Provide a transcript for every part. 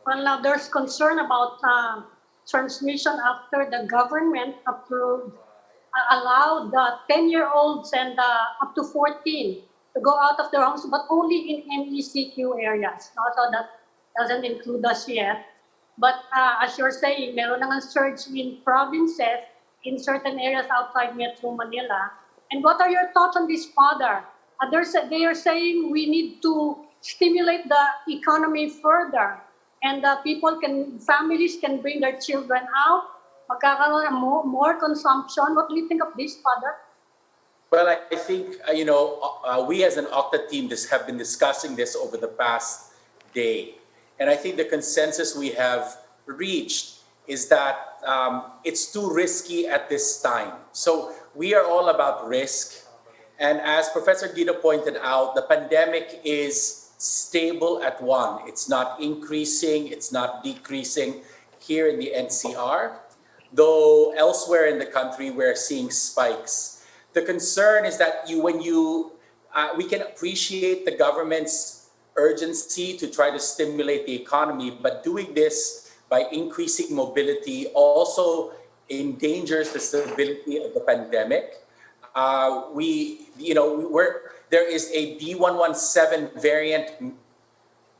Well, now there's concern about transmission after the government approved, allowed the 10-year-olds and up to 14 to go out of their homes, but only in MGCQ areas. No? So that doesn't include us yet. But as you're saying, meron nang surge in provinces, in certain areas outside Metro Manila. And what are your thoughts on this, Father? They are saying we need to stimulate the economy further, and families can bring their children out, magkakaroon ng more consumption. What do you think of this, Father? Well, I think, we as an OCTA team have been discussing this over the past day. And I think the consensus we have reached is that it's too risky at this time. So we are all about risk. And as Professor Guido pointed out, the pandemic is stable at 1. It's not increasing, it's not decreasing here in the NCR, though elsewhere in the country we're seeing spikes. The concern is that we can appreciate the government's urgency to try to stimulate the economy, but doing this by increasing mobility also endangers the stability of the pandemic. There is a D117 variant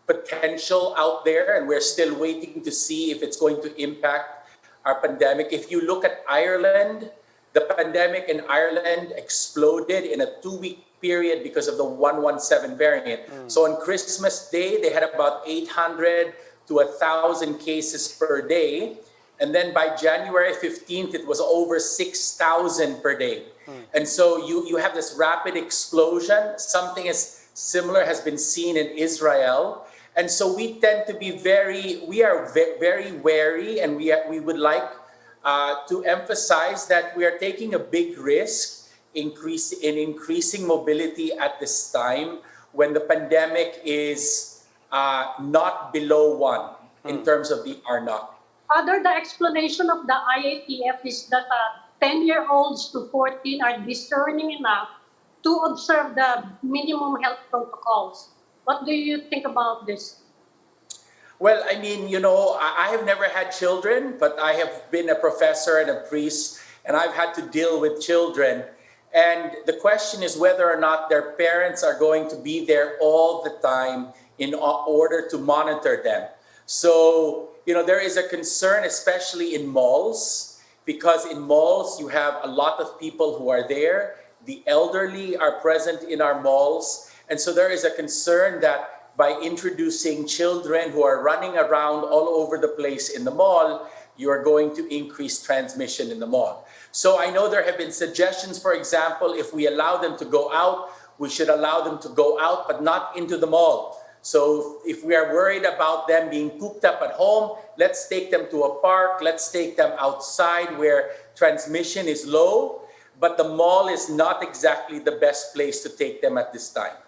potential out there, and we're still waiting to see if it's going to impact our pandemic. If you look at Ireland, the pandemic in Ireland exploded in a 2-week period because of the 117 variant. So on Christmas Day, they had about 800 to 1,000 cases per day. And then by January 15th, it was over 6,000 per day. And so you have this rapid explosion. Something similar has been seen in Israel. And so we tend to be very wary, and we would like to emphasize that we are taking a big risk in increasing mobility at this time when the pandemic is not below 1 in terms of the R0. Father, the explanation of the IATF is that 10-year-olds to 14 are discerning enough to observe the minimum health protocols. What do you think about this? Well, I mean, I have never had children, but I have been a professor and a priest, and I've had to deal with children. And the question is whether or not their parents are going to be there all the time in order to monitor them. So, there is a concern, especially in malls, because in malls you have a lot of people who are there. The elderly are present in our malls. And so there is a concern that by introducing children who are running around all over the place in the mall, you are going to increase transmission in the mall. So I know there have been suggestions, for example, if we allow them to go out, we should allow them to go out, but not into the mall. So if we are worried about them being cooped up at home, let's take them to a park, let's take them outside where transmission is low, but the mall is not exactly the best place to take them at this time.